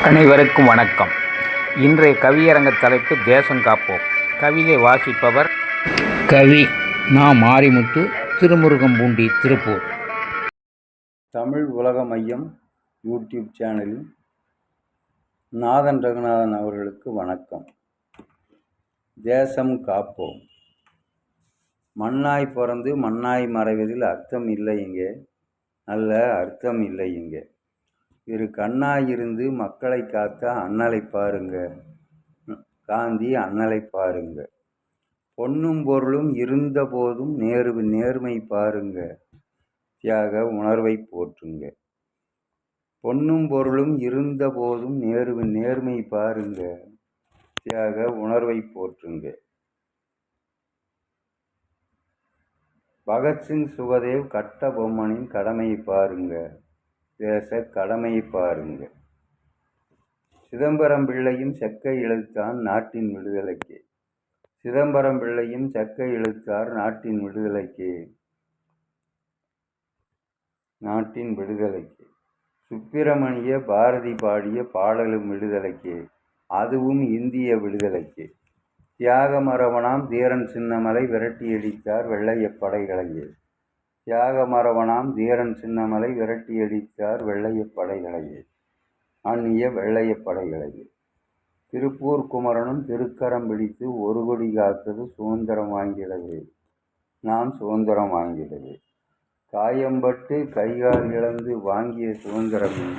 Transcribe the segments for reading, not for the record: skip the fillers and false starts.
அனைவருக்கும் வணக்கம். இன்றைய கவியரங்க தலைப்பு தேசம் காப்போம். கவிதை வாசிப்பவர் கவி நா. மாரிமுத்து, திருமுருகம்பூண்டி, திருப்பூர். தமிழ் உலக மையம் யூடியூப் சேனலில் நாதன் ரகுநாதன் அவர்களுக்கு வணக்கம். தேசம் காப்போம். மண்ணாய் பிறந்து மண்ணாய் மறைவதில் அர்த்தம் இல்லை இங்கே, நல்ல அர்த்தம் இல்லை இங்கே. இரு கண்ணாயிருந்து மக்களை காத்த அண்ணலை பாருங்க, காந்தி அண்ணலை பாருங்க. பொன்னும் பொருளும் இருந்த போதும் நேருவின் நேர்மை பாருங்க, தியாக உணர்வை போற்றுங்க. பொன்னும் பொருளும் இருந்த போதும் நேருவின் நேர்மை பாருங்க, தியாக உணர்வை போற்றுங்க. பகத்சிங், சுகதேவ், கட்ட பொம்மனின் கடமையை பாருங்க, தேச கடமையை பாருங்க. சிதம்பரம் பிள்ளையும் செக்கை இழுத்தான் நாட்டின் விடுதலைக்கு, சிதம்பரம் பிள்ளையும் செக்கை இழுத்தார் நாட்டின் விடுதலைக்கு, நாட்டின் விடுதலைக்கு. சுப்பிரமணிய பாரதி பாடிய பாடலும் விடுதலைக்கு, அதுவும் இந்திய விடுதலைக்கு. தியாக மரவனாம் தீரன் சின்னமலை விரட்டி அடித்தார் வெள்ளைய படைகளையே, தியாக மரவனாம் தீரன் சின்னமலை விரட்டி அடித்தார் வெள்ளைய படைகளையே, அந்நிய வெள்ளைய படைகளையே. திருப்பூர் குமரனும் திருக்கரம் பிடித்து ஒரு கொடி காத்தது சுதந்திரம் வாங்கிடவே, நாம் சுதந்திரம் வாங்கிடவே. காயம்பட்டு கைகால் இழந்து வாங்கிய சுதந்திரமே,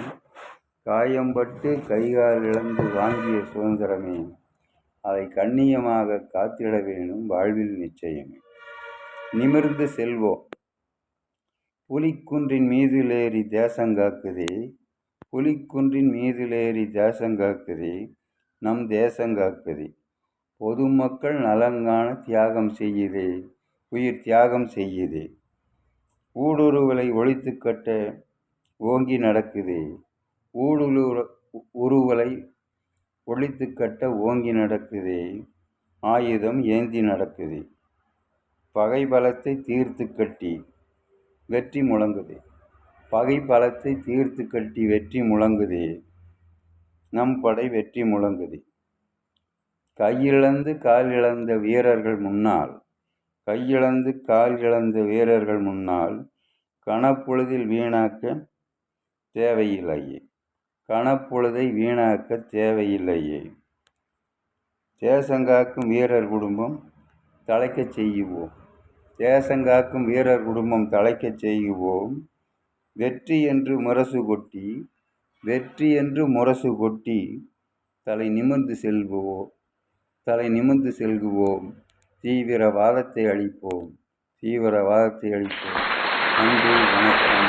காயம்பட்டு கைகால் இழந்து வாங்கிய சுதந்திரமே, அதை கண்ணியமாக காத்திட வேணும் வாழ்வில் நிச்சயமே. நிமிர்ந்து செல்வோம். புலிக்குன்றின் மீதிலேறி தேசங்காக்குதே, புலிக்குன்றின் மீதிலேறி தேசங்காக்குதே, நம் தேசங்காக்குதே. பொதுமக்கள் நலங்கான தியாகம் செய்யுதே, உயிர் தியாகம் செய்யுதே. ஊடுருவலை ஒழித்து கட்ட ஓங்கி நடக்குதே, ஊடுருவலை ஒழித்து கட்ட ஓங்கி நடக்குதே, ஆயுதம் ஏந்தி நடக்குதே. பகை பலத்தை தீர்த்து கட்டி வெற்றி முழங்குதே, பகை பலத்தை தீர்த்து கட்டி வெற்றி முழங்குதே, நம் படை வெற்றி முழங்குதே. கையிழந்து கால் இழந்த வீரர்கள் முன்னால், கையிழந்து கால் இழந்த வீரர்கள் முன்னால் கனப்பொழுதில் வீணாக்க தேவையில்லையே, கனப்பொழுதை வீணாக்க தேவையில்லையே. தேசங்காக்கும் வீரர் குடும்பம் தழைக்கச் செய்யுவோம், தேசங்காக்கும் வீரர் குடும்பம் தழைக்கச் செய்யுவோம். வெற்றி என்று முரசு கொட்டி, வெற்றி என்று முரசு கொட்டி தலை நிமிர்ந்து செல்வோம், தலை நிமிர்ந்து செல்குவோம். தீவிரவாதத்தை அழிப்போம், தீவிரவாதத்தை அழிப்போம். நன்றி, வணக்கம்.